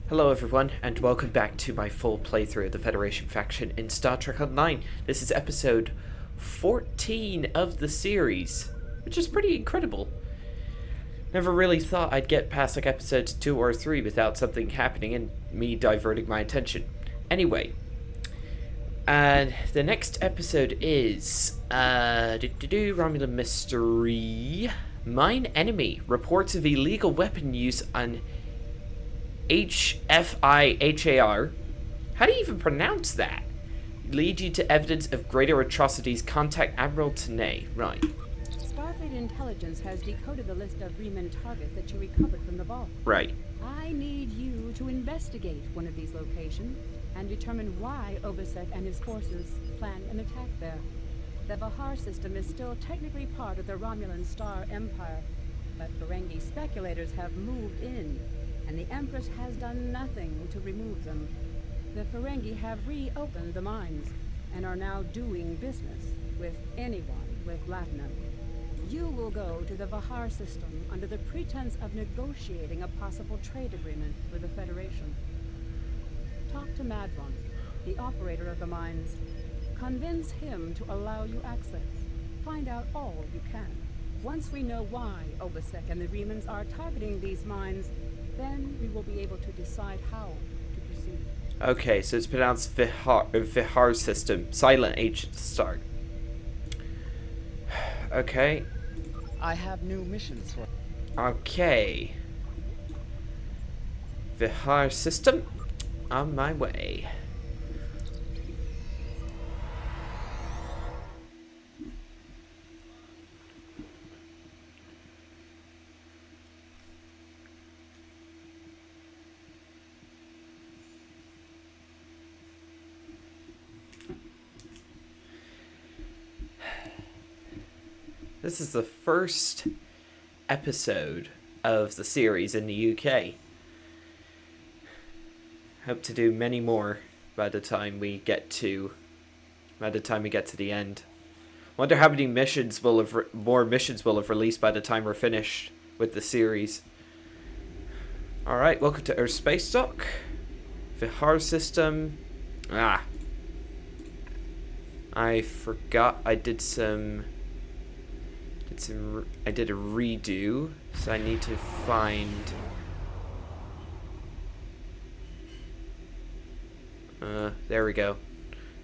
Hello everyone, and welcome back to my full playthrough of the Federation faction in Star Trek Online. This is episode 14 of the series, which is pretty incredible. Never really thought I'd get past like episodes 2 or 3 without something happening and me diverting my attention. Anyway, the next episode is Romulan Mystery. Mine enemy reports of illegal weapon use on HFIHAR. How do you even pronounce that? Lead you to evidence of greater atrocities. Contact Admiral Tenay. Right. Starfleet intelligence has decoded the list of Reman targets that you recovered from the vault. Right. I need you to investigate one of these locations and determine why Obasek and his forces planned an attack there. The Vahar system is still technically part of the Romulan Star Empire, but Ferengi speculators have moved in, and the Empress has done nothing to remove them. The Ferengi have reopened the mines and are now doing business with anyone with platinum. You will go to the Vahar system under the pretense of negotiating a possible trade agreement with the Federation. Talk to Madron, the operator of the mines. Convince him to allow you access. Find out all you can. Once we know why Obasek and the Remans are targeting these mines, then we will be able to decide how to proceed. Okay, so it's pronounced Vihar system. Silent H at the start. Okay. I have new missions for. Okay. Vihar system. On my way. This is the first episode of the series in the UK. Hope to do many more by the time we get to the end. Wonder how many missions more missions will have released by the time we're finished with the series. All right, welcome to Earth Space Dock. Vihar system. I forgot I did I did a redo, so I need to find there we go.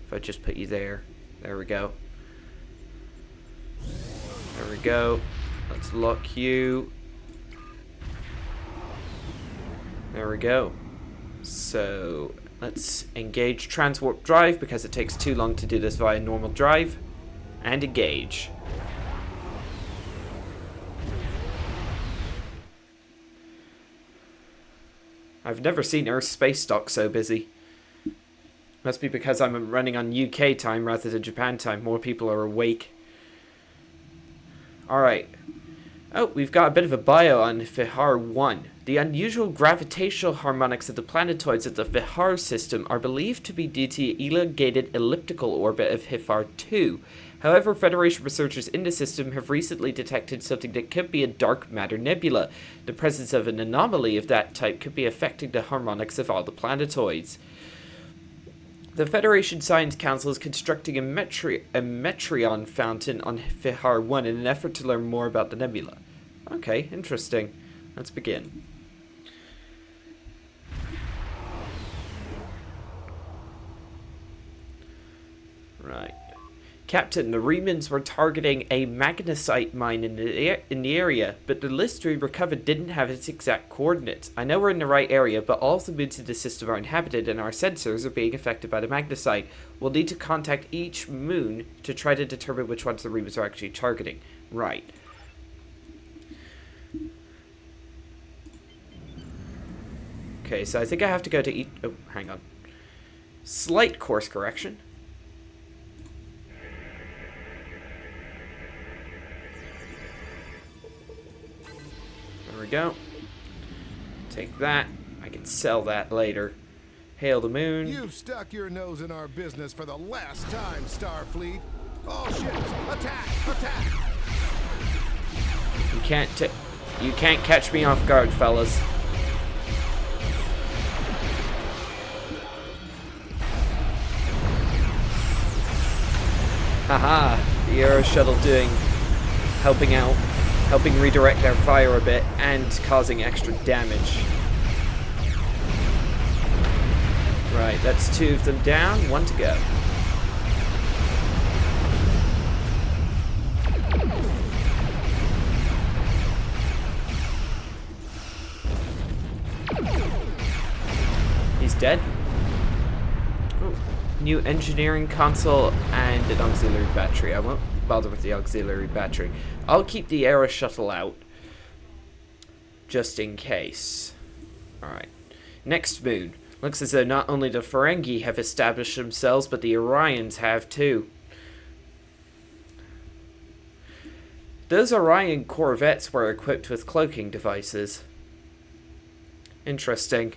If I just put you there we go. There we go. Let's lock you. There we go. So let's engage transwarp drive because it takes too long to do this via normal drive, and engage. I've never seen Earth Space Dock so busy. Must be because I'm running on UK time rather than Japan time. More people are awake. Alright. Oh, we've got a bit of a bio on Vihar 1. The unusual gravitational harmonics of the planetoids of the Vihar system are believed to be due to the elongated elliptical orbit of Vihar 2. However, Federation researchers in the system have recently detected something that could be a dark matter nebula. The presence of an anomaly of that type could be affecting the harmonics of all the planetoids. The Federation Science Council is constructing a Metreon fountain on Vihar 1 in an effort to learn more about the nebula. Okay, interesting. Let's begin. Right. Captain, the Remans were targeting a magnesite mine in the area, but the list we recovered didn't have its exact coordinates. I know we're in the right area, but all the moons in the system are inhabited and our sensors are being affected by the magnesite. We'll need to contact each moon to try to determine which ones the Remans are actually targeting. Right. Okay, so I think I have to go to each... Oh, hang on. Slight course correction. There we go. Take that. I can sell that later. Hail the moon. You've stuck your nose in our business for the last time, Starfleet. All ships, attack! Attack! You can't catch me off guard, fellas. Haha, the Aero Shuttle helping redirect their fire a bit and causing extra damage. Right, that's 2 of them down, 1 to go. He's dead. Ooh. New engineering console and an auxiliary battery. I won't bother with the auxiliary battery. I'll keep the Aero Shuttle out just in case. Alright. Next moon. Looks as though not only the Ferengi have established themselves, but the Orions have too. Those Orion corvettes were equipped with cloaking devices. Interesting.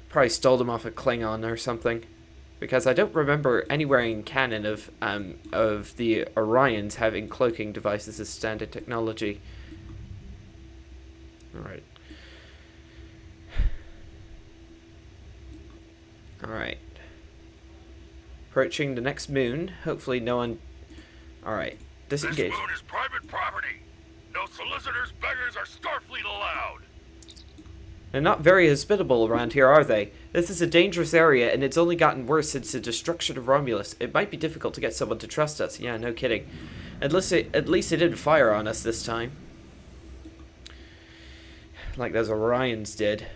Probably stole them off a Klingon or something, because I don't remember anywhere in canon of the Orions having cloaking devices as standard technology. Alright. Alright. Approaching the next moon. Hopefully no one... Alright. Disengage. This moon is private property. No solicitors, beggars, or Starfleet allowed. They're not very hospitable around here, are they? This is a dangerous area, and it's only gotten worse since the destruction of Romulus. It might be difficult to get someone to trust us. Yeah, no kidding. At least it didn't fire on us this time. Like those Orions did.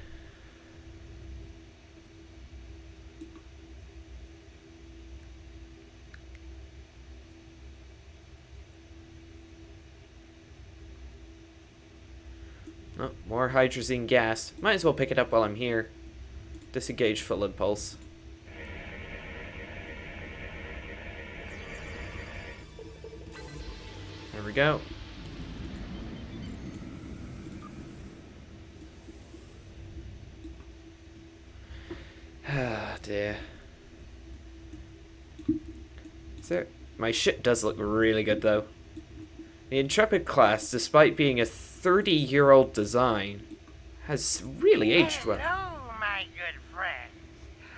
Oh, more hydrazine gas. Might as well pick it up while I'm here. Disengage full impulse. There we go. Ah, dear. My ship does look really good, though. The Intrepid class, despite being a 30-year-old design, has really aged well. Hello, my good friends.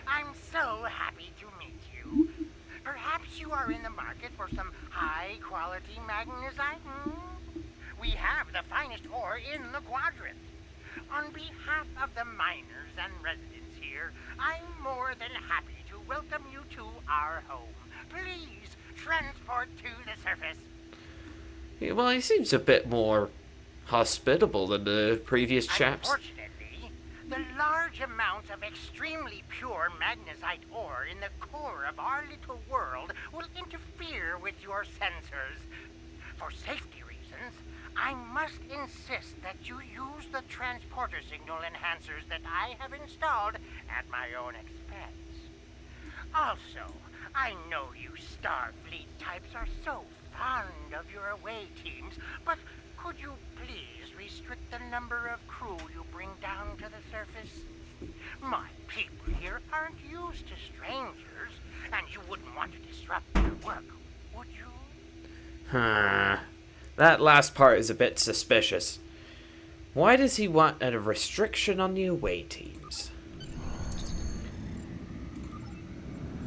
I'm so happy to meet you. Perhaps you are in the market for some high-quality magnesite? We have the finest ore in the quadrant. On behalf of the miners and residents here, I'm more than happy to welcome you to our home. Please transport to the surface. Yeah, well, he seems a bit more hospitable than the previous chaps. Unfortunately, the large amount of extremely pure magnesite ore in the core of our little world will interfere with your sensors. For safety reasons, I must insist that you use the transporter signal enhancers that I have installed at my own expense. Also, I know you Starfleet types are so fond of your away teams, but could you please restrict the number of crew you bring down to the surface? My people here aren't used to strangers, and you wouldn't want to disrupt their work, would you? That last part is a bit suspicious. Why does he want a restriction on the away teams?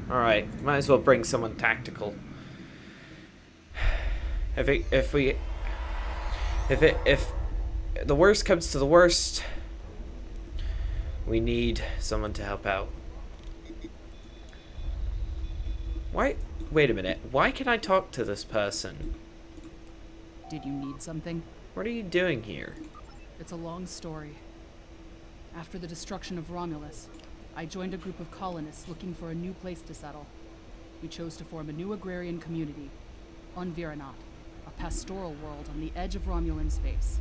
Alright, might as well bring someone tactical. If the worst comes to the worst, we need someone to help out. Why? Wait a minute. Why can I talk to this person? Did you need something? What are you doing here? It's a long story. After the destruction of Romulus, I joined a group of colonists looking for a new place to settle. We chose to form a new agrarian community on Viranot, a pastoral world on the edge of Romulan space.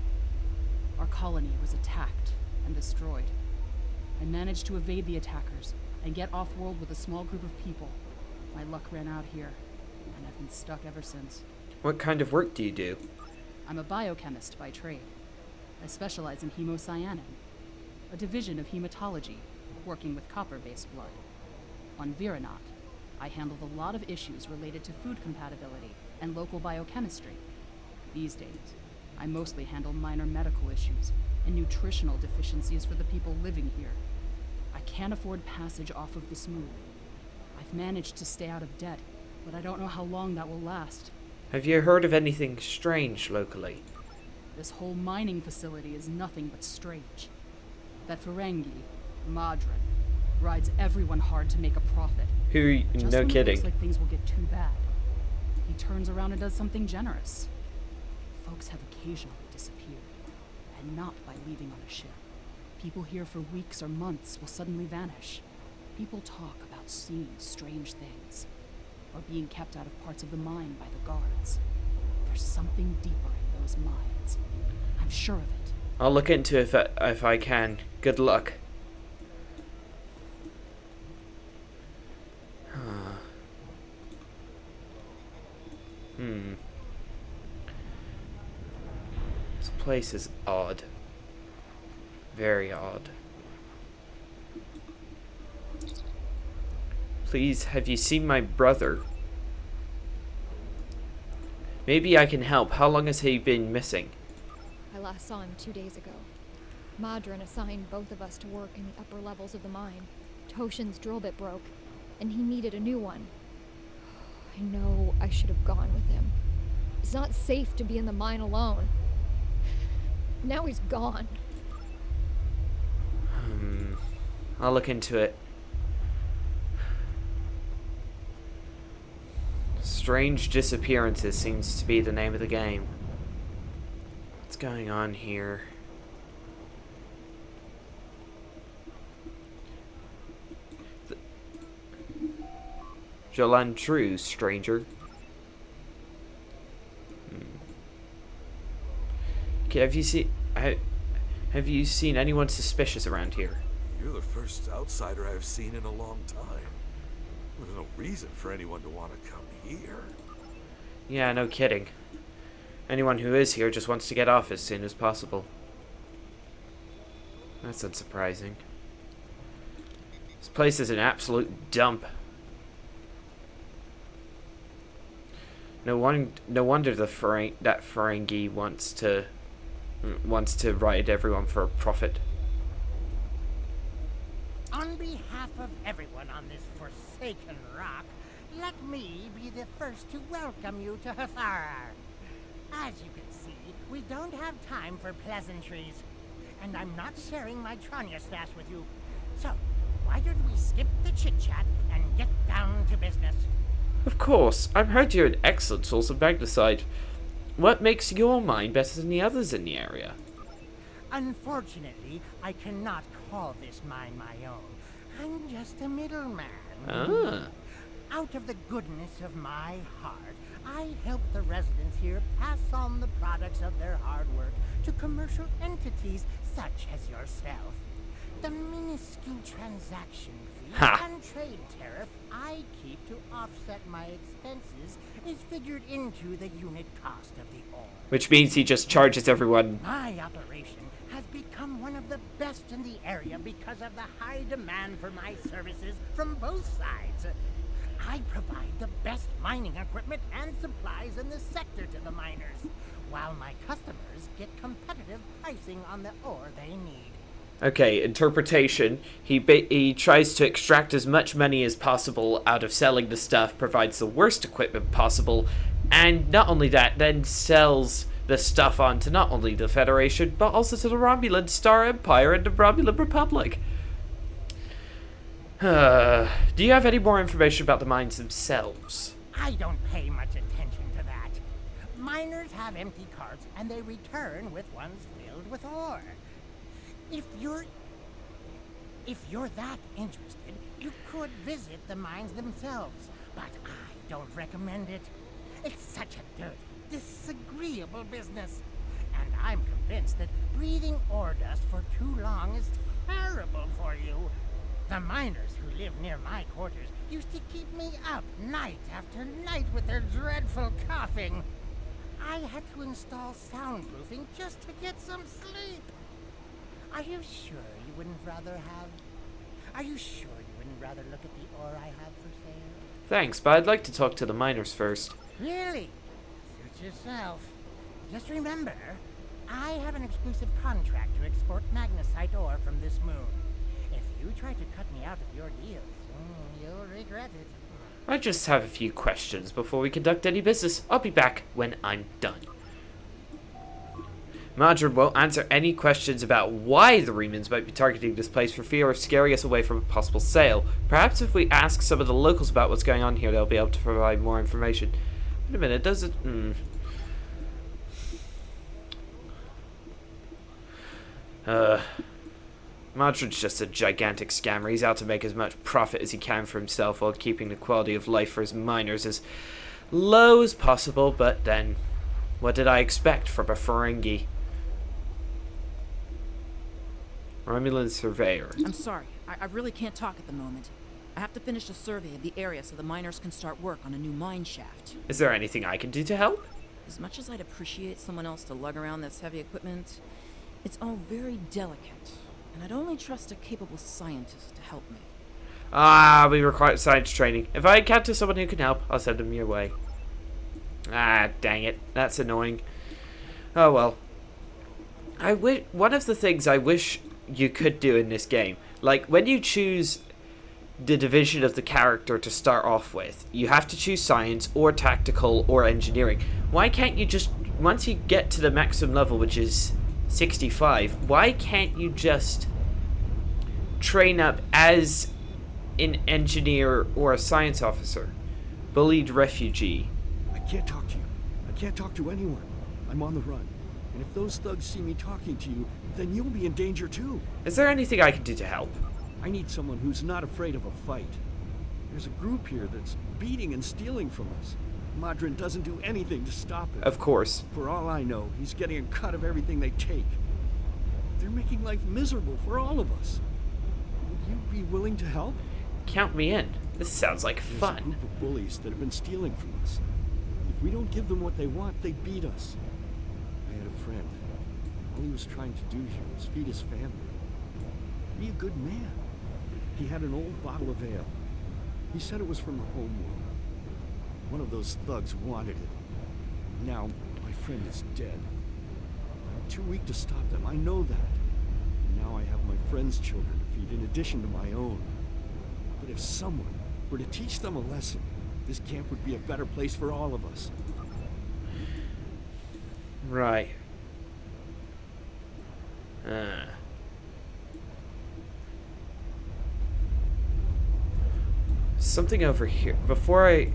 Our colony was attacked and destroyed. I managed to evade the attackers and get off-world with a small group of people. My luck ran out here, and I've been stuck ever since. What kind of work do you do? I'm a biochemist by trade. I specialize in hemocyanin, a division of hematology, working with copper-based blood. On Viranot, I handled a lot of issues related to food compatibility and local biochemistry. These days, I mostly handle minor medical issues and nutritional deficiencies for the people living here. I can't afford passage off of this moon. I've managed to stay out of debt, but I don't know how long that will last. Have you heard of anything strange locally? This whole mining facility is nothing but strange. That Ferengi, Madron, rides everyone hard to make a profit. Who? Just No when kidding. It looks like things will get too bad, he turns around and does something generous. Folks have occasionally disappeared, and not by leaving on a ship. People here for weeks or months will suddenly vanish. People talk about seeing strange things, or being kept out of parts of the mine by the guards. There's something deeper in those mines. I'm sure of it. I'll look into it if I can. Good luck. This place is odd. Very odd. Please, have you seen my brother? Maybe I can help. How long has he been missing? I last saw him 2 days ago. Madron assigned both of us to work in the upper levels of the mine. Toshin's drill bit broke, and he needed a new one. I know I should have gone with him. It's not safe to be in the mine alone. Now he's gone. I'll look into it. Strange disappearances seems to be the name of the game. What's going on here? Jolan True, stranger. Okay, have you seen anyone suspicious around here? You're the first outsider I've seen in a long time. There's no reason for anyone to want to come here. Yeah, no kidding. Anyone who is here just wants to get off as soon as possible. That's unsurprising. This place is an absolute dump. No wonder that Ferengi wants to ride everyone for a profit. On behalf of everyone on this forsaken rock, let me be the first to welcome you to Hathara. As you can see, we don't have time for pleasantries, and I'm not sharing my Tranya stash with you. So, why don't we skip the chit-chat and get down to business? Of course, I've heard you're an excellent source of magnesite. What makes your mine better than the others in the area? Unfortunately, I cannot call this mine my own. I'm just a middleman. Ah. Out of the goodness of my heart, I help the residents here pass on the products of their hard work to commercial entities such as yourself. The minuscule transaction fee and trade tariff I keep to offset my expenses is figured into the unit cost of the ore. Which means he just charges everyone. My operation has become one of the best in the area because of the high demand for my services from both sides. I provide the best mining equipment and supplies in the sector to the miners, while my customers get competitive pricing on the ore they need. Okay, interpretation. He tries to extract as much money as possible out of selling the stuff, provides the worst equipment possible, and not only that, then sells the stuff on to not only the Federation, but also to the Romulan Star Empire and the Romulan Republic. Do you have any more information about the mines themselves? I don't pay much attention to that. Miners have empty carts, and they return with ones filled with ore. If you're that interested, you could visit the mines themselves, but I don't recommend it. It's such a dirty, disagreeable business, and I'm convinced that breathing ore dust for too long is terrible for you. The miners who live near my quarters used to keep me up night after night with their dreadful coughing. I had to install soundproofing just to get some sleep. Are you sure you wouldn't rather look at the ore I have for sale? Thanks, but I'd like to talk to the miners first. Really? Suit yourself. Just remember, I have an exclusive contract to export magnesite ore from this moon. If You tried to cut me out of your deals. You'll regret it. I just have a few questions before we conduct any business. I'll be back when I'm done. Margarine won't answer any questions about why the Remans might be targeting this place for fear of scaring us away from a possible sale. Perhaps if we ask some of the locals about what's going on here, they'll be able to provide more information. Wait a minute, does it... Margarine's just a gigantic scammer. He's out to make as much profit as he can for himself while keeping the quality of life for his miners as low as possible, but then, what did I expect from a Ferengi? Romulan surveyor. I'm sorry. I really can't talk at the moment. I have to finish a survey of the area so the miners can start work on a new mine shaft. Is there anything I can do to help? As much as I'd appreciate someone else to lug around this heavy equipment, it's all very delicate, and I'd only trust a capable scientist to help me. We require science training. If I encounter someone who can help, I'll send them your way. Dang it. That's annoying. Oh well. One of the things I wish you could do in this game, like when you choose the division of the character to start off with, you have to choose science or tactical or engineering. Why can't you just, once you get to the maximum level, which is 65, why can't you just train up as an engineer or a science officer? Bullied refugee. I can't talk to you. I can't talk to anyone. I'm on the run. And if those thugs see me talking to you, then you'll be in danger too. Is there anything I can do to help? I need someone who's not afraid of a fight. There's a group here that's beating and stealing from us. Madrin doesn't do anything to stop it. Of course. For all I know, he's getting a cut of everything they take. They're making life miserable for all of us. Would you be willing to help? Count me in. This sounds like fun. There's a group of bullies that have been stealing from us. If we don't give them what they want, they beat us. I had a friend. All he was trying to do here was feed his family. Be a good man. He had an old bottle of ale. He said it was from the home world. One of those thugs wanted it. Now, my friend is dead. I'm too weak to stop them, I know that. And now I have my friend's children to feed in addition to my own. But if someone were to teach them a lesson, this camp would be a better place for all of us. Right. Something over here. Before I...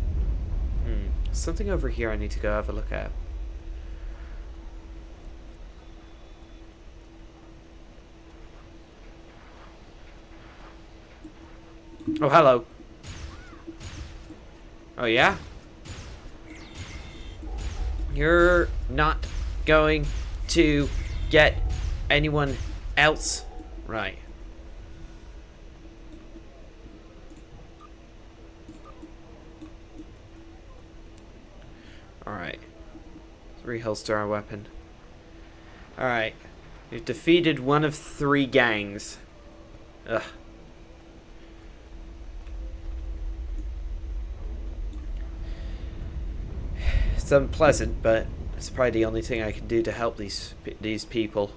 Something over here I need to go have a look at. Oh, hello. Oh, yeah? You're not going to get anyone else? Right. Alright. Reholster our weapon. Alright. You've defeated one of 3 gangs. Ugh. It's unpleasant, but it's probably the only thing I can do to help these people.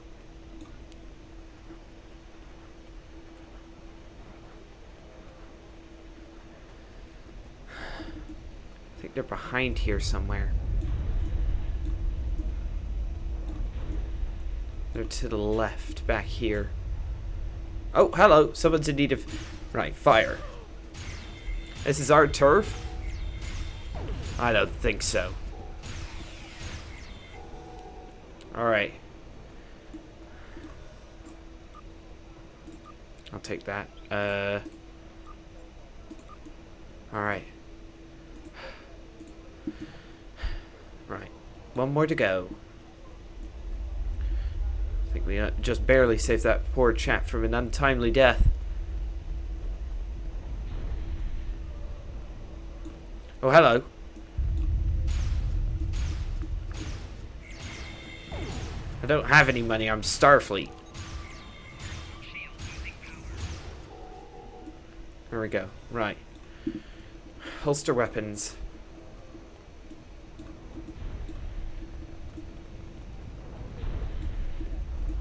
I think they're behind here somewhere. They're to the left, back here. Oh, hello. Someone's in need of... Right, fire. This is our turf? I don't think so. Alright. I'll take that. Alright. Right. One more to go. I think we just barely saved that poor chap from an untimely death. Oh, hello. I don't have any money. I'm Starfleet. There we go. Right. Holster weapons.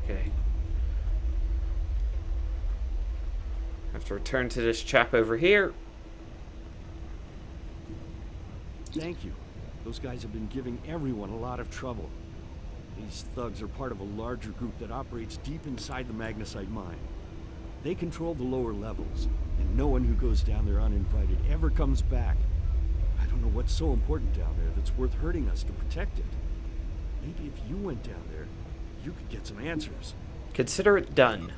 Okay. have to return to this chap over here. Thank you. Those guys have been giving everyone a lot of trouble. These thugs are part of a larger group that operates deep inside the magnesite mine. They control the lower levels, and no one who goes down there uninvited ever comes back. I don't know what's so important down there that's worth hurting us to protect it. Maybe if you went down there, you could get some answers. Consider it done.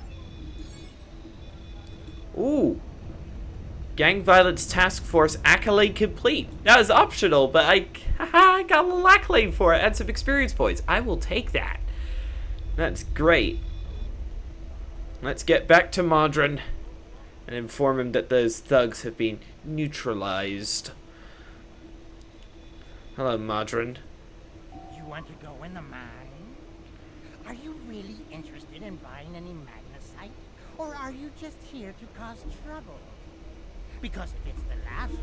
Ooh. Gang Violence Task Force accolade complete. That was optional, but I got a little accolade for it and some experience points. I will take that. That's great. Let's get back to Modron and inform him that those thugs have been neutralized. Hello, Modron. You want to go in the mine? Are you really interested in buying any magnesite? Or are you just here to cause trouble? Because if it's the latter,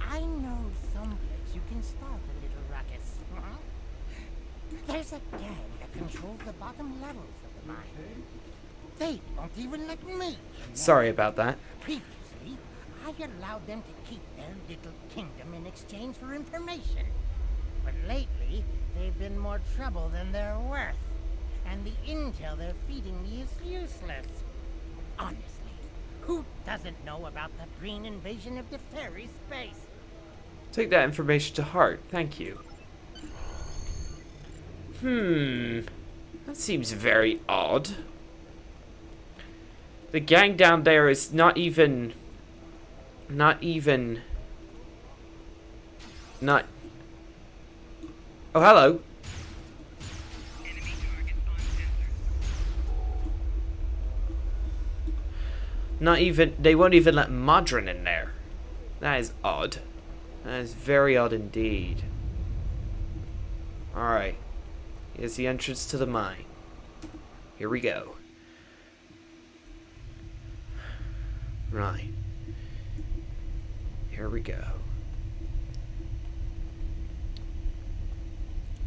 I know someplace you can start a little ruckus. There's a gang that controls the bottom levels of the mine. They won't even let me. Sorry about that. Previously, I allowed them to keep their little kingdom in exchange for information. But lately, they've been more trouble than they're worth. And the intel they're feeding me is useless. Honestly, who doesn't know about the green invasion of the fairy space? Take that information to heart. Thank you. That seems very odd. The gang down there is not even... Oh, hello. They won't even let Modron in there. That is odd. That is very odd indeed. Alright. Here's the entrance to the mine. Here we go. Right. Here we go.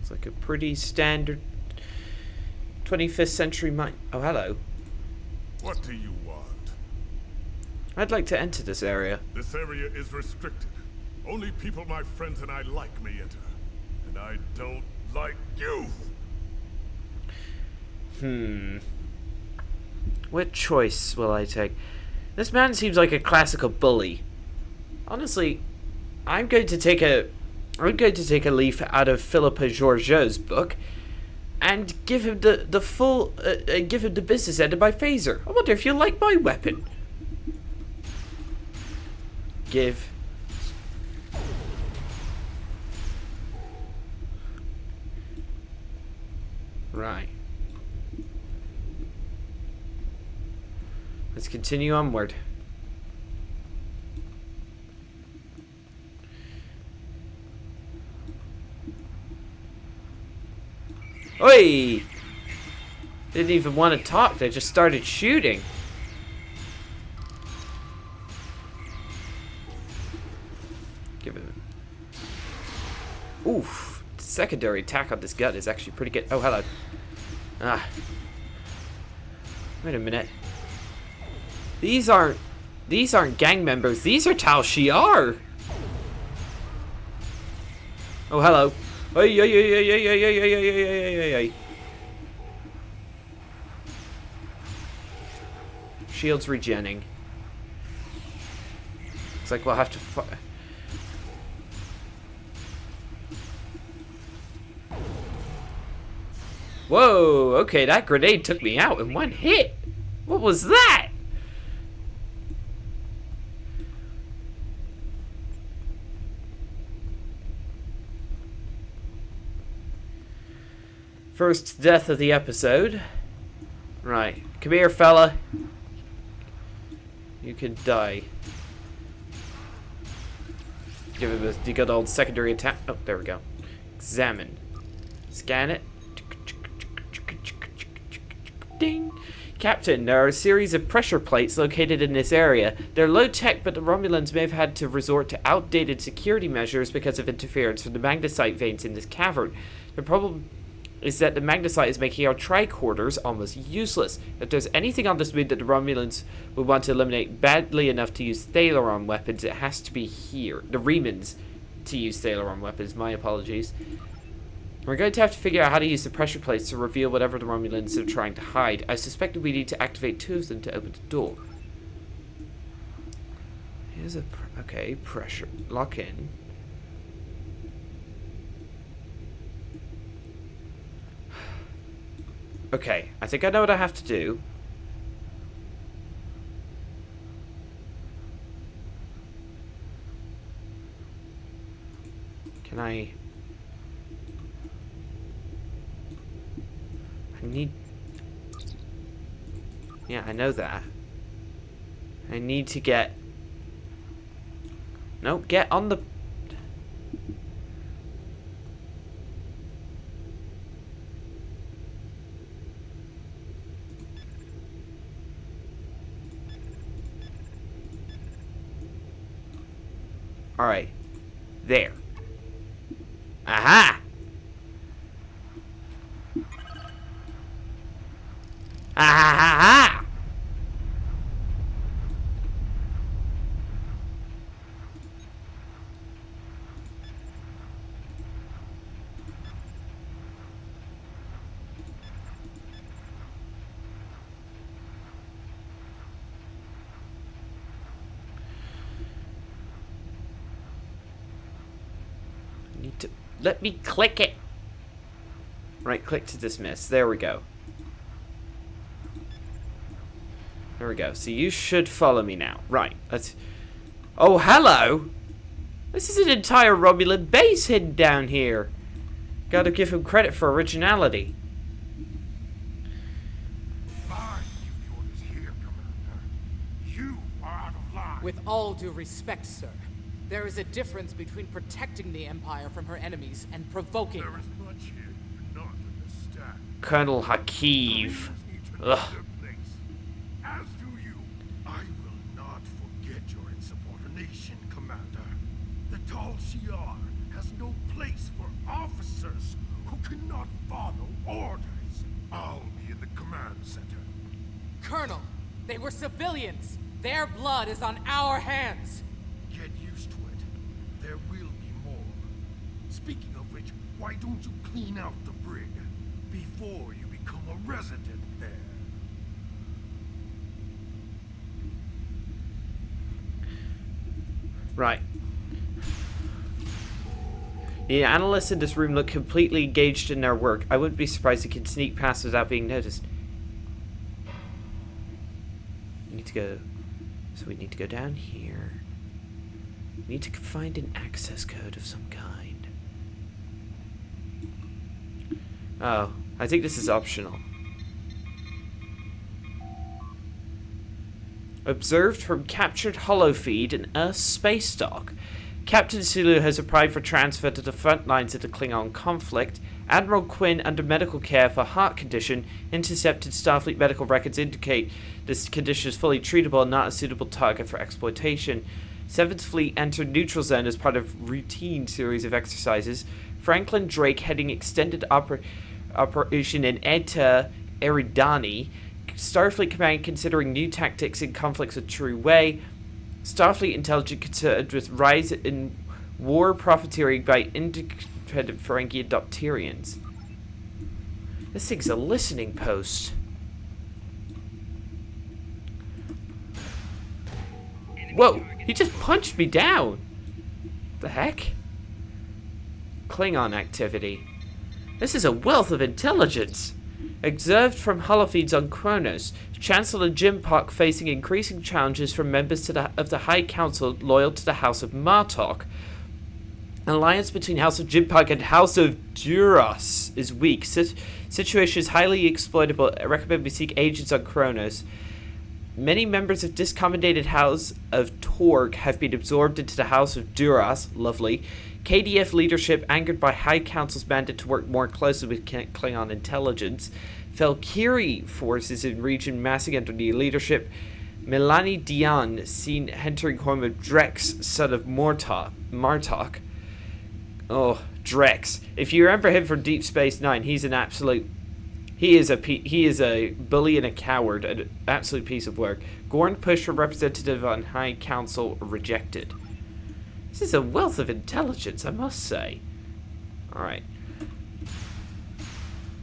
It's like a pretty standard 25th century mine. Oh, hello. What do you want? I'd like to enter this area. This area is restricted. Only people my friends and I like may enter. And I don't like you! What choice will I take? This man seems like a classical bully. Honestly, I'm going to take a leaf out of Philippa Georgiou's book and give him give him the business end of my phaser. I wonder if you like my weapon. Give. Right. Let's continue onward. Oi! Didn't even want to talk, they just started shooting. Give it. Oof. Secondary attack on this gun is actually pretty good. Oh, hello. Wait a minute. These aren't gang members. These are Tal Shiar. Oh, hello. Shields regenning. Looks like we'll have to Whoa, okay, that grenade took me out in one hit. What was that? First death of the episode. Right, come here, fella. You can die. Give him the good old secondary attack. Oh, there we go. Examine. Scan it. Ding. Captain, there are a series of pressure plates located in this area. They're low tech, but the Romulans may have had to resort to outdated security measures because of interference from the magnesite veins in this cavern. is that the magnesite is making our tricorders almost useless. If there's anything on this moon that the Romulans would want to eliminate badly enough to use Thalaron weapons, it has to be here. The Remans to use Thalaron weapons, my apologies. We're going to have to figure out how to use the pressure plates to reveal whatever the Romulans are trying to hide. I suspect that we need to activate 2 of them to open the door. Here's a... okay, pressure. Lock in. Okay, I think I know what I have to do. Can I need... yeah, I know that. I need to get... no, get on the... Alright. There. Aha! Ah! Need to let me click it. Right click to dismiss. There we go. There we go. So you should follow me now. Right. Let's... oh, hello! This is an entire Romulan base hidden down here. Gotta give him credit for originality. I give the orders here, Commander. You are out of line. With all due respect, sir, there is a difference between protecting the Empire from her enemies and provoking There them. is much here you do not understand. Colonel Hakeev. Ugh. As do you. I will not forget your insubordination, Commander. The Tal Shiar has no place for officers who cannot follow orders. I'll be in the command center. Colonel, they were civilians. Their blood is on our hands. Get used to it. There will be more. Speaking of which, why don't you clean out the brig before you become a resident there? Right. The analysts in this room look completely engaged in their work. I wouldn't be surprised if they could sneak past without being noticed. We need to go... so we need to go down here. We need to find an access code of some kind. Oh, I think this is optional. Observed from captured holofeed in Earth's space dock. Captain Sulu has applied for transfer to the front lines of the Klingon conflict. Admiral Quinn, under medical care for heart condition, intercepted Starfleet medical records indicate this condition is fully treatable and not a suitable target for exploitation. 7th Fleet entered neutral zone as part of routine series of exercises. Franklin Drake heading extended operation in Eta Eridani. Starfleet Command considering new tactics in conflicts with True Way. Starfleet intelligence concerned with rise in war profiteering by independent Ferengi Adopterians. This thing's a listening post. Whoa! He just punched me down! The heck? Klingon activity. This is a wealth of intelligence. Observed from holofeeds on Kronos, Chancellor Jim Park facing increasing challenges from members of the High Council loyal to the House of Martok. Alliance between House of Jim Park and House of Duras is weak. Situation is highly exploitable. I recommend we seek agents on Kronos. Many members of discommended House of Torg have been absorbed into the House of Duras. Lovely. KDF leadership, angered by High Council's mandate to work more closely with Klingon intelligence. Valkyrie forces in region massing under new leadership. Melanie Dion, seen entering home of Drex, son of Martok. Oh, Drex. If you remember him from Deep Space Nine, he's an absolute... He is a bully and a coward, an absolute piece of work. Gorn pushed for representative on High Council, rejected. This is a wealth of intelligence, I must say. Alright.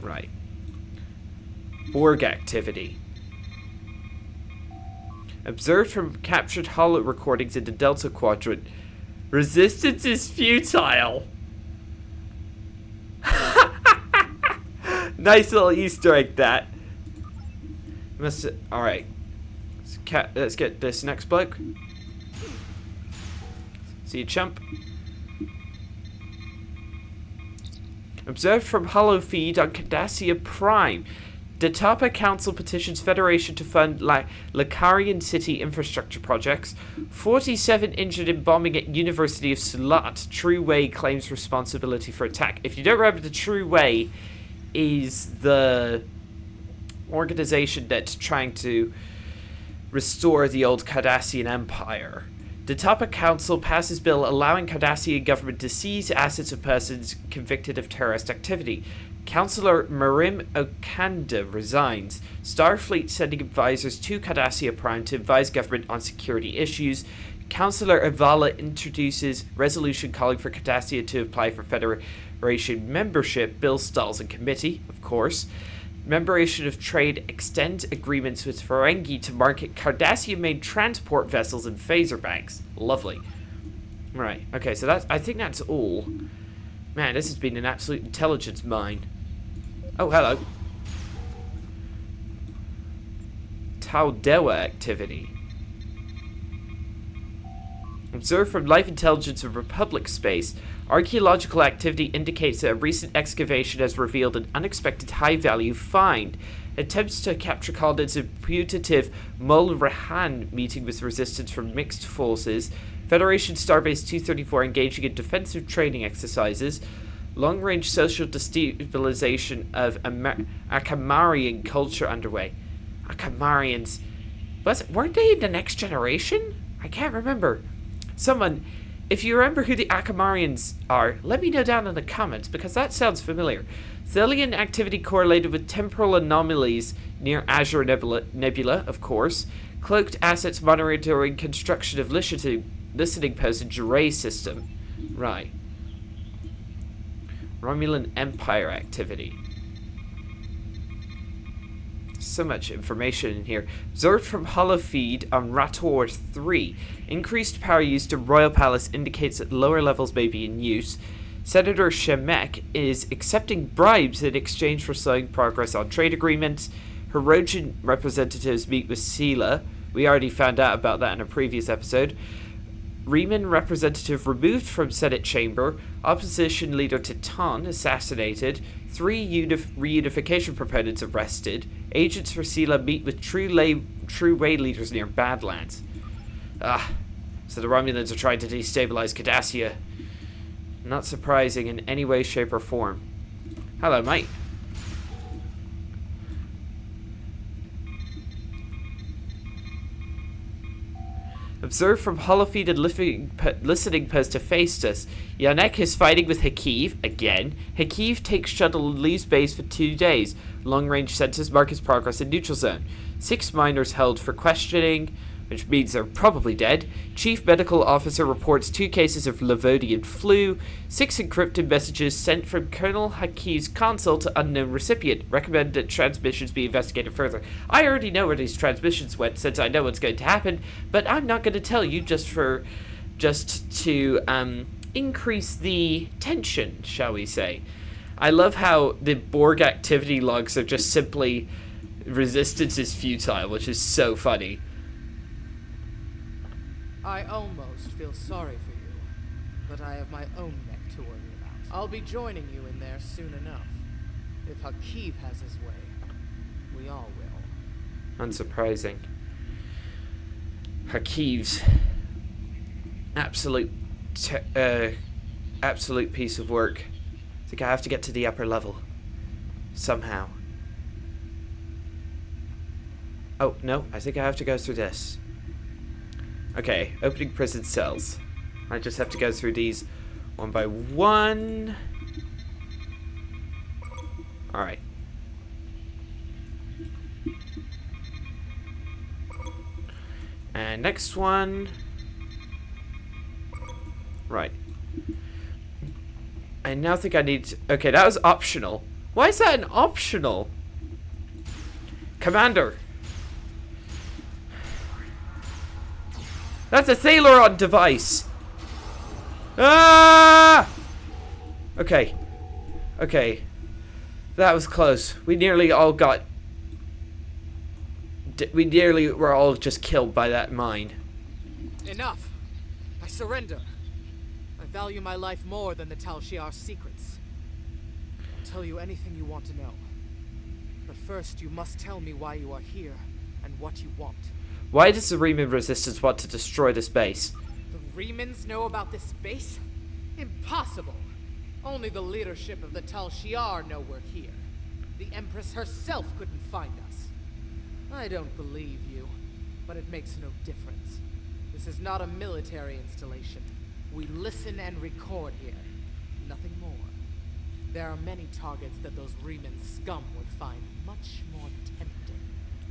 Right. Borg activity. Observed from captured holo recordings in the Delta Quadrant. Resistance is futile. Nice little Easter egg, that. Alright. Let's get this next bloke. See you, chump. Observed from holo feed on Cardassia Prime. The Tapa Council petitions Federation to fund Lacarian City infrastructure projects. 47 injured in bombing at University of Sulat. True Way claims responsibility for attack. If you don't remember, the True Way is the organization that's trying to restore the old Cardassian Empire. The Tapa Council passes bill allowing Cardassian government to seize assets of persons convicted of terrorist activity. Councillor Marim Okanda resigns. Starfleet sending advisors to Cardassia Prime to advise government on security issues. Councillor Avala introduces resolution calling for Cardassia to apply for Federation membership. Bill stalls in committee, of course. Memorandum of Trade extends agreements with Ferengi to market Cardassia-made transport vessels and phaser banks. Lovely. Right, okay, so I think that's all. Man, this has been an absolute intelligence mine. Oh, hello. Taudewa activity. Observed from Life Intelligence of Republic space, archaeological activity indicates that a recent excavation has revealed an unexpected high-value find. Attempts to capture colonists of putative Mulrahan meeting with resistance from mixed forces. Federation Starbase 234 engaging in defensive training exercises. Long-range social destabilization of Akamarian culture underway. Akamarians. Weren't they in the Next Generation? I can't remember. Someone, if you remember who the Akamarians are, let me know down in the comments, because that sounds familiar. Thelian activity correlated with temporal anomalies near Azure Nebula, of course. Cloaked assets monitoring construction of listening posts in Jeray system. Right. Romulan Empire activity. So much information in here. Observed from holofeed on Rator 3. Increased power used to Royal Palace indicates that lower levels may be in use. Senator Shemek is accepting bribes in exchange for slowing progress on trade agreements. Herodian representatives meet with Sela. We already found out about that in a previous episode. Riemann representative removed from Senate chamber. Opposition leader Titan assassinated. 3 reunification proponents arrested. Agents for Sela meet with True Way leaders near Badlands. So the Romulans are trying to destabilize Cardassia. Not surprising in any way, shape, or form. Hello, mate. Observed from holofeed and listening post to Phaestus. Yannick is fighting with Hakiv again. Hakiv takes shuttle and leaves base for 2 days. Long-range sensors mark his progress in neutral zone. 6 miners held for questioning, which means they're probably dead. Chief medical officer reports 2 cases of Lavodian flu. 6 encrypted messages sent from Colonel Hakiv's console to unknown recipient. Recommend that transmissions be investigated further. I already know where these transmissions went, since I know what's going to happen, but I'm not going to tell you just to increase the tension, shall we say. I love how the Borg activity logs are just simply resistance is futile, which is so funny. I almost feel sorry for you, but I have my own neck to worry about. I'll be joining you in there soon enough. If Hakiv has his way, we all will. Unsurprising. Hakiv's absolute piece of work. I think I have to get to the upper level. Somehow. Oh, no, I think I have to go through this. Okay, opening prison cells. I just have to go through these one by one. Alright. And next one. Right. I now think I need to... Okay, that was optional. Why is that an optional? Commander. That's a Thaleron device. Ah! Okay. Okay. That was close. We nearly all got... We nearly were all just killed by that mine. Enough! I surrender. I value my life more than the Tal Shiar's secrets. I'll tell you anything you want to know. But first, you must tell me why you are here and what you want. Why does the Riemann Resistance want to destroy this base? The Riemans know about this base? Impossible! Only the leadership of the Tal Shiar know we're here. The Empress herself couldn't find us. I don't believe you, but it makes no difference. This is not a military installation. We listen and record here. Nothing more. There are many targets that those Riemann scum would find much more tempting.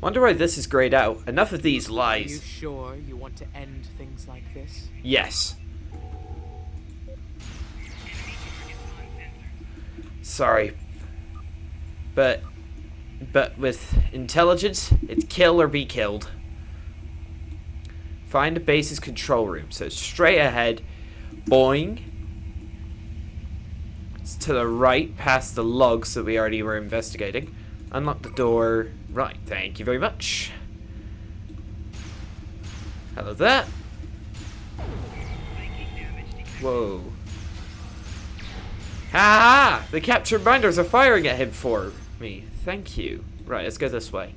Wonder why this is grayed out. Enough of these lies. Are you sure you want to end things like this? Yes. Sorry. But with intelligence, it's kill or be killed. Find the base's control room. So straight ahead. Boing. It's to the right, past the logs that we already were investigating. Unlock the door. Right, thank you very much. Hello there. Whoa. Ha! The captured minders are firing at him for me. Thank you. Right, let's go this way.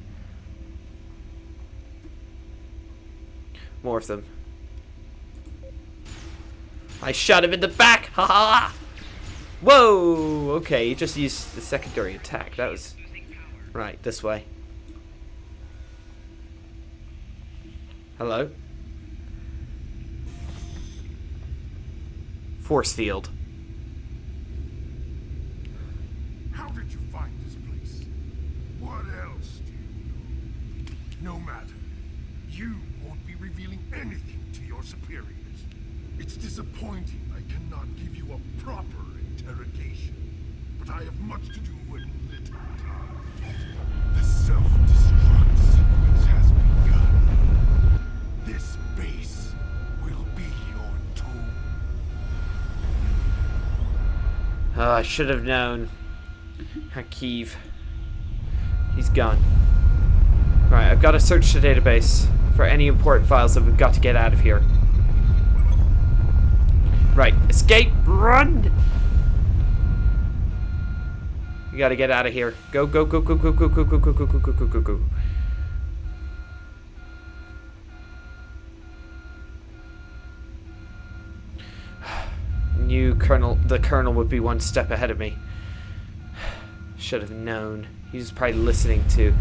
More of them. I shot him in the back! Ha ha! Whoa! Okay, he just used the secondary attack. That was... Right, this way. Hello? Force field. How did you find this place? What else do you know? No matter. You won't be revealing anything to your superiors. It's disappointing I cannot give you a proper interrogation, but I have much to do and little time. The self-destruct sequence has begun. This base will be your tomb. Oh, I should have known. Hakeev. He's gone. Right, I've got to search the database for any important files that we've got to get out of here. Right, escape, run! We gotta get out of here. Go, go, go, go, go, go, go, go, go, go, go, go, go, go, go. Knew the colonel would be one step ahead of me. Should have known. He was probably listening to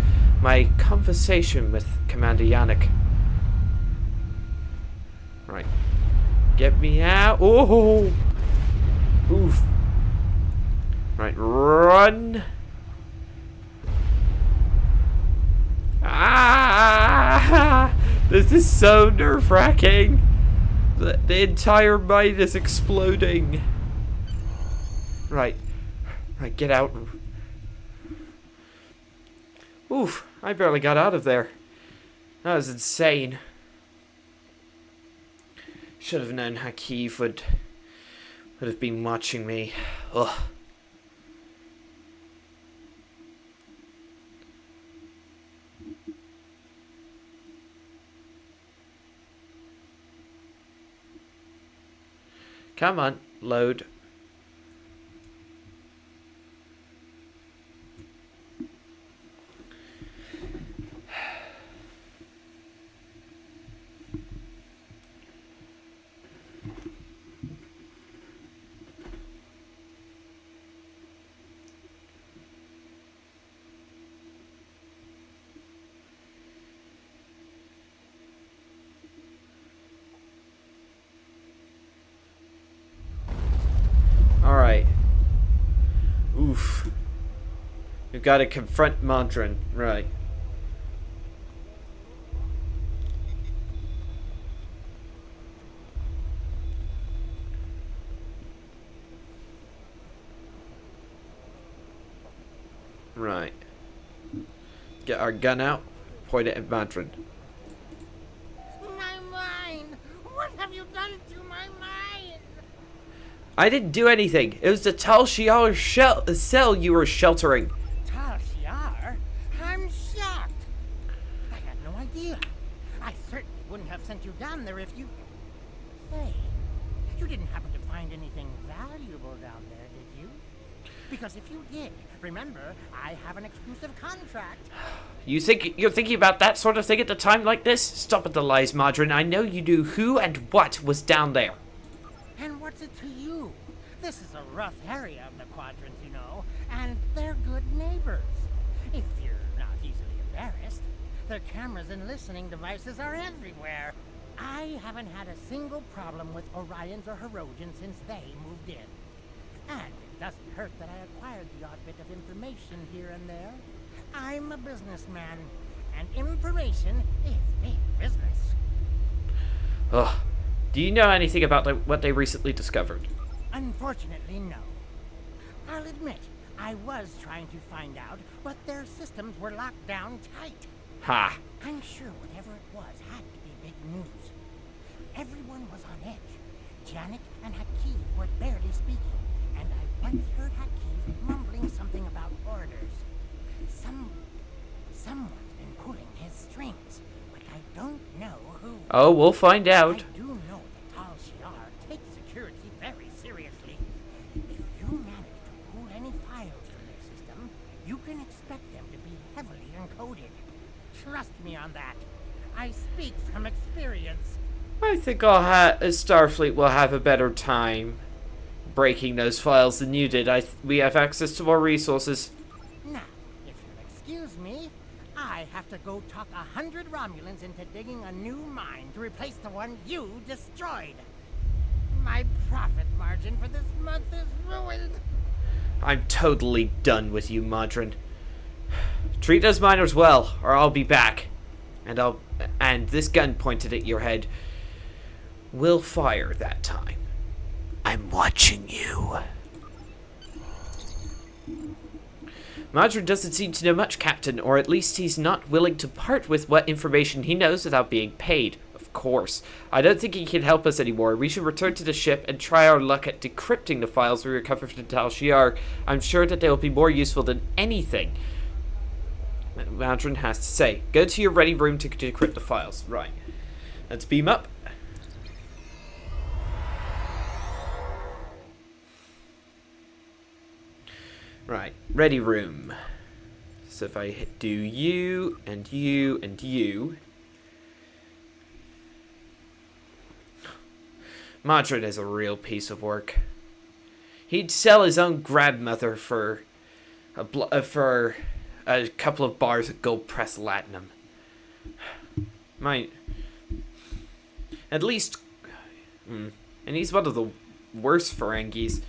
my conversation with Commander Yannick. Right. Get me out. Oh! Oof. Right, run. Ah! This is so nerve-wracking. The entire mine is exploding. Right. Right, get out. Oof, I barely got out of there. That was insane. Should have known Hakeev would have been watching me. Ugh. Come on, load. We've got to confront Madron. Right. Right. Get our gun out. Point it at Madron. My mind! What have you done to my mind? I didn't do anything. It was the Tal Shiar cell you were sheltering. Tal Shiar? I'm shocked. I had no idea. I certainly wouldn't have sent you down there if you... Say, you didn't happen to find anything valuable down there, did you? Because if you did, remember, I have an exclusive contract. You think you're thinking about that sort of thing at a time like this? Stop with the lies, Madron. I know you knew who and what was down there. And what's it to you? This is a rough area of the quadrant, you know, and they're good neighbors. If you're not easily embarrassed, their cameras and listening devices are everywhere. I haven't had a single problem with Orions or Herodians since they moved in. And it doesn't hurt that I acquired the odd bit of information here and there. I'm a businessman, and information is big business. Ugh. Do you know anything about what they recently discovered? Unfortunately, no. I'll admit, I was trying to find out, but their systems were locked down tight. Ha! I'm sure whatever it was had to be big news. Everyone was on edge. Janik and Hakeem were barely speaking, and I once heard Hakeem mumbling something about orders. Someone's been pulling his strings, but I don't know who. Oh, we'll find out. I do know that Tal Shiar takes security very seriously. If you manage to pull any files from their system, you can expect them to be heavily encoded. Trust me on that. I speak from experience. I think Starfleet will have a better time breaking those files than you did. We have access to more resources. Now, if you'll excuse me, I have to go talk 100 Romulans into digging a new mine to replace the one you destroyed. My profit margin for this month is ruined. I'm totally done with you, Madron. Treat those miners well, or I'll be back. And this gun pointed at your head will fire that time. I'm watching you. Madron doesn't seem to know much, Captain, or at least he's not willing to part with what information he knows without being paid. Of course. I don't think he can help us anymore. We should return to the ship and try our luck at decrypting the files we recovered from Tal Shiar. I'm sure that they will be more useful than anything Madron has to say. Go to your ready room to decrypt the files. Right. Let's beam up. Right, ready room. So if I do you, and you, and you. Madron is a real piece of work. He'd sell his own grandmother for a couple of bars of gold pressed latinum. At least, and he's one of the worst Ferengis.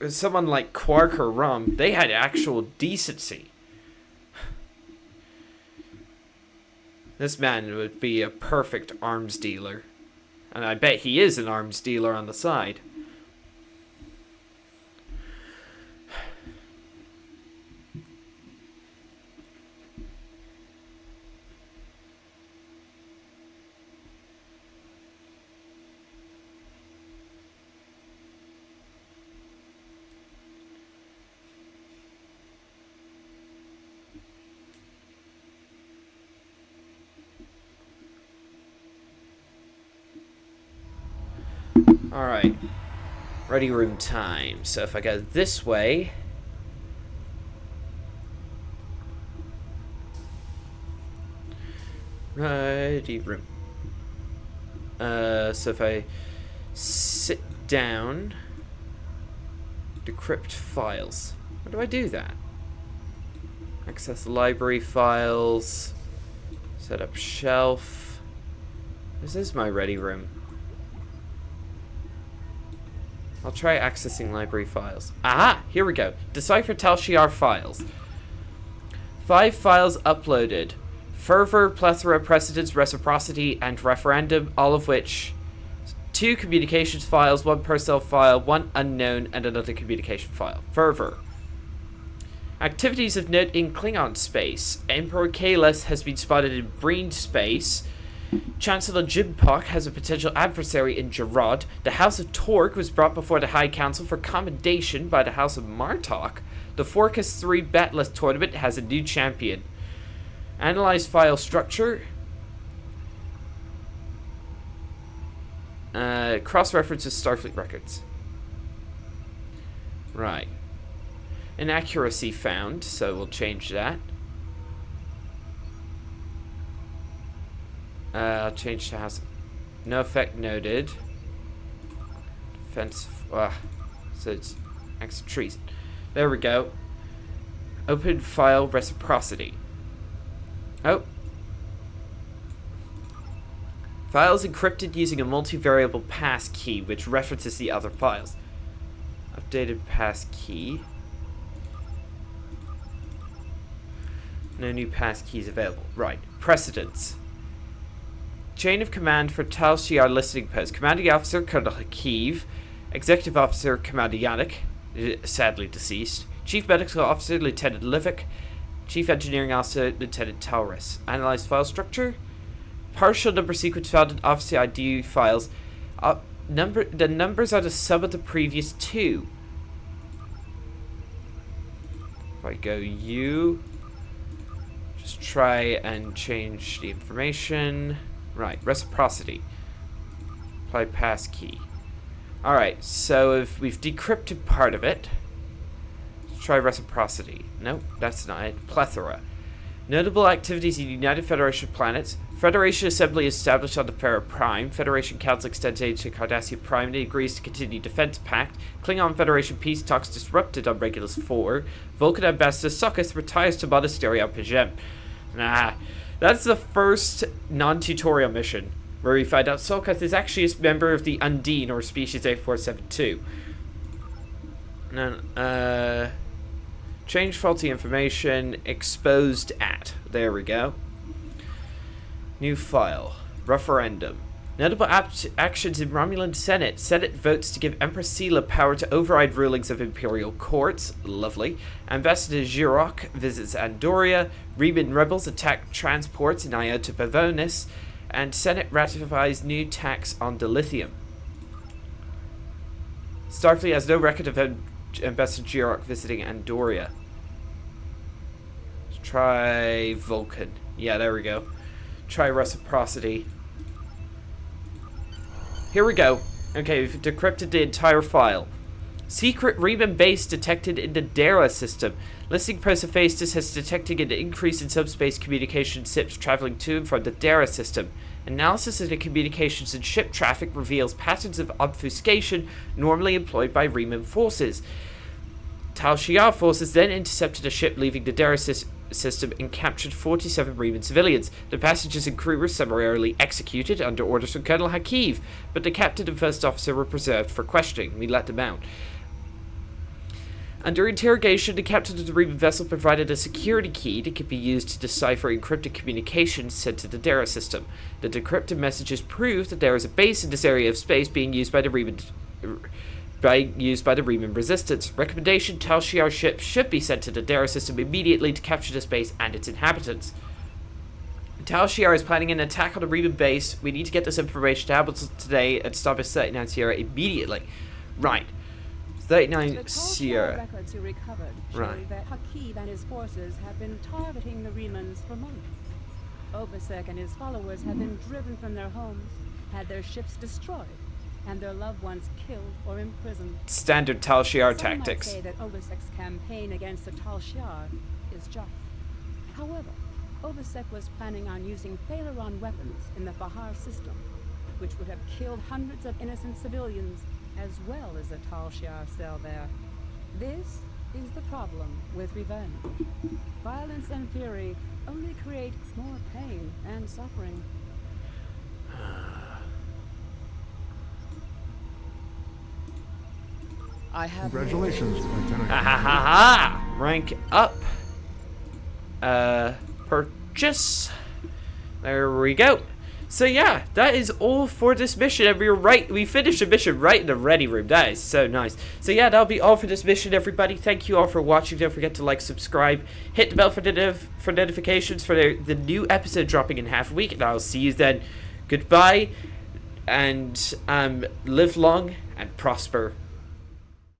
Someone like Quark or Rum, they had actual decency. This man would be a perfect arms dealer. And I bet he is an arms dealer on the side. Alright. Ready room time. So if I go this way. Ready room. So if I sit down. Decrypt files. How do I do that? Access library files. Set up shelf. This is my ready room. I'll try accessing library files. Aha! Here we go. Decipher Tal Shiar files. 5 files uploaded. Fervor, Plethora, Precedence, Reciprocity, and Referendum, all of which... 2 communications files, 1 personnel file, 1 unknown, and another communication file. Fervor. Activities of note in Klingon space. Emperor Kalis has been spotted in Breen space. Chancellor Jimpok has a potential adversary in Gerard. The House of Torque was brought before the High Council for commendation by the House of Martok. The Forcus 3 Batleth tournament has a new champion. Analyze file structure. Cross-reference with Starfleet records. Right. Inaccuracy found, so we'll change that. I'll change to house. No effect noted. Defense. So it's acts of treason. There we go. Open file reciprocity. Oh. Files encrypted using a multivariable pass key, which references the other files. Updated pass key. No new pass keys available. Right. Precedence. Chain of command for Tal Shiar listening post. Commanding officer Colonel Hakiv. Executive officer Commander Yannick, sadly deceased. Chief medical officer Lieutenant Livik. Chief engineering officer Lieutenant Taurus. Analyze file structure. Partial number sequence found in officer ID files. The numbers are the sum of the previous 2. If I go U, just try and change the information. Right, reciprocity. Apply pass key. Alright, so if we've decrypted part of it, let's try reciprocity. Nope, that's not it. Plethora. Notable activities in United Federation planets. Federation Assembly established on the Farah Prime. Federation Council extends aid to Cardassia Prime and agrees to continue Defense Pact. Klingon Federation peace talks disrupted on Regulus 4. Vulcan Ambassador Sokis retires to Monastery on Pajem. Nah, that's the first non-tutorial mission, where we find out Sokis is actually a member of the Undine, or Species 8472. No, change faulty information, exposed at. There we go. New file. Referendum. Notable actions in Romulan Senate. Senate votes to give Empress Sela power to override rulings of Imperial courts. Lovely. Ambassador Girok visits Andoria. Reman rebels attack transports in Iota Pavonis. And Senate ratifies new tax on dilithium. Starfleet has no record of Ambassador Girok visiting Andoria. Let's try Vulcan. Yeah, there we go. Try reciprocity. Here we go. Okay, we've decrypted the entire file. Secret Reman base detected in the Dara system. Listening post Hephaestus has detected an increase in subspace communication ships traveling to and from the Dara system. Analysis of the communications and ship traffic reveals patterns of obfuscation normally employed by Reman forces. Tal Shiar forces then intercepted a ship leaving the Dara system and captured 47 Reman civilians. The passengers and crew were summarily executed under orders from Colonel Hakiv, but the captain and first officer were preserved for questioning. We let them out. Under interrogation, the captain of the Reman vessel provided a security key that could be used to decipher encrypted communications sent to the Dara system. The decrypted messages prove that there is a base in this area of space being used by the Reman resistance. Recommendation: Tal Shiar ships should be sent to the Dara system immediately to capture this base and its inhabitants. Tal Shiar is planning an attack on the Reman base. We need to get this information to Hamilton today and stop his 39 Sierra immediately. Right. 39 Sierra. Records you recovered show Right. that Hakiv and his forces have been targeting the Remans for months. Obasek and his followers have been driven from their homes, had their ships destroyed, and their loved ones killed or imprisoned. Standard Tal Shiar Some tactics. might say that Obasek's campaign against the Tal Shiar is just. However, Obasek was planning on using Thalaron weapons in the Fahar system, which would have killed hundreds of innocent civilians as well as the Tal Shiar cell there. This is the problem with revenge. Violence and fury only create more pain and suffering. I have. Congratulations, Lieutenant. Ha ha ha ha! Rank up. Purchase. There we go. So yeah, that is all for this mission, and we finished the mission right in the ready room. That is so nice. So yeah, that'll be all for this mission, everybody. Thank you all for watching. Don't forget to like, subscribe, hit the bell for notifications for the new episode dropping in half a week, and I'll see you then. Goodbye, and live long and prosper.